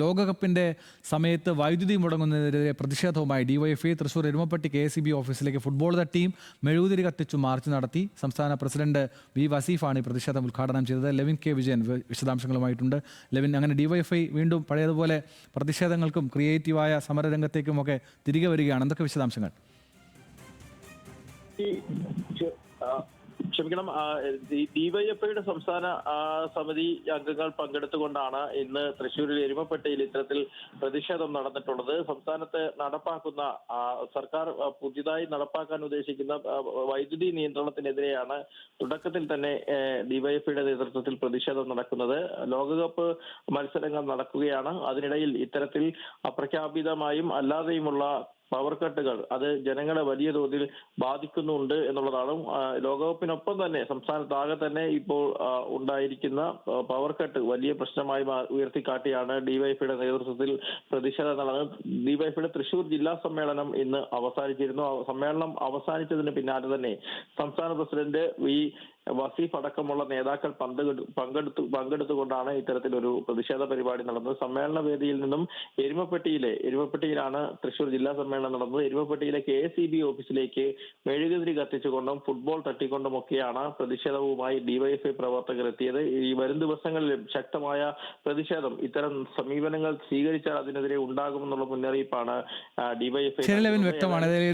ലോകകപ്പിന്റെ സമയത്ത് വൈദ്യുതി മുടങ്ങുന്നതിനെതിരെ പ്രതിഷേധവുമായി ഡിവൈഎഫ്ഐ തൃശൂർ എരുമപ്പെട്ടി KSEB ഓഫീസിലേക്ക് ഫുട്ബോൾ തട്ടിയും മെഴുകുതിരി കത്തിച്ചു മാർച്ച് നടത്തി. സംസ്ഥാന പ്രസിഡന്റ് വി വസീഫാണ് ഈ പ്രതിഷേധം ഉദ്ഘാടനം ചെയ്തത്. ലെവിൻ കെ വിജയൻ വിശദാംശങ്ങളുമായിട്ടുണ്ട്. ലെവിൻ, അങ്ങനെ ഡിവൈഎഫ്ഐ വീണ്ടും പഴയതുപോലെ പ്രതിഷേധങ്ങൾക്കും ക്രിയേറ്റീവായ സമരരംഗത്തേക്കുമൊക്കെ തിരികെ വരികയാണ്. എന്തൊക്കെ വിശദാംശങ്ങൾ? ക്ഷമിക്കണം, ഡിവൈഎഫ്ഐയുടെ സംസ്ഥാന സമിതി അംഗങ്ങൾ പങ്കെടുത്തുകൊണ്ടാണ് ഇന്ന് തൃശ്ശൂരിൽ എരുമപ്പെട്ടിയിൽ ഇത്തരത്തിൽ പ്രതിഷേധം നടന്നിട്ടുള്ളത്. സംസ്ഥാനത്ത് നടപ്പാക്കുന്ന സർക്കാർ പുതിയതായി നടപ്പാക്കാൻ ഉദ്ദേശിക്കുന്ന വൈദ്യുതി നിയന്ത്രണത്തിനെതിരെയാണ് തുടക്കത്തിൽ തന്നെ ഡിവൈഎഫ്ഐയുടെ നേതൃത്വത്തിൽ പ്രതിഷേധം നടക്കുന്നത്. ലോകകപ്പ് മത്സരങ്ങൾ നടക്കുകയാണ്. അതിനിടയിൽ ഇത്തരത്തിൽ അപ്രഖ്യാപിതമായും അല്ലാതെയുമുള്ള പവർ കട്ടുകൾ അത് ജനങ്ങളെ വലിയ തോതിൽ ബാധിക്കുന്നുണ്ട് എന്നുള്ളതാണ്. ലോകകപ്പിനൊപ്പം തന്നെ സംസ്ഥാനത്താകെ തന്നെ ഇപ്പോൾ ഉണ്ടായിരിക്കുന്ന പവർ കട്ട് വലിയ പ്രശ്നമായി ഉയർത്തിക്കാട്ടിയാണ് ഡിവൈഎഫ്ഐയുടെ നേതൃത്വത്തിൽ പ്രതിഷേധം നടന്നത്. ഡിവൈഎഫ്ഐയുടെ തൃശൂർ ജില്ലാ സമ്മേളനം ഇന്ന് അവസാനിച്ചിരുന്നു. സമ്മേളനം അവസാനിച്ചതിന് പിന്നാലെ തന്നെ സംസ്ഥാന പ്രസിഡന്റ് വി വസീഫ് അടക്കമുള്ള നേതാക്കൾ പങ്കെടുത്തുകൊണ്ടാണ് ഇത്തരത്തിലൊരു പ്രതിഷേധ പരിപാടി നടന്നത്. സമ്മേളന വേദിയിൽ നിന്നും എരുമപ്പെട്ടിയിലാണ് തൃശൂർ ജില്ലാ സമ്മേളനം നടന്നത്. എരുമപ്പെട്ടിയിലെ KSEB ഓഫീസിലേക്ക് മെഴുകുതിരി കത്തിച്ചുകൊണ്ടും ഫുട്ബോൾ തട്ടിക്കൊണ്ടുമൊക്കെയാണ് പ്രതിഷേധവുമായി ഡിവൈഎഫ്ഐ പ്രവർത്തകർ എത്തിയത്. ഈ വരും ദിവസങ്ങളിൽ ശക്തമായ പ്രതിഷേധം, ഇത്തരം സമീപനങ്ങൾ സ്വീകരിച്ചാൽ അതിനെതിരെ ഉണ്ടാകുമെന്നുള്ള മുന്നറിയിപ്പാണ് ഡിവൈഎഫ്ഐ. വ്യക്തമാണ്.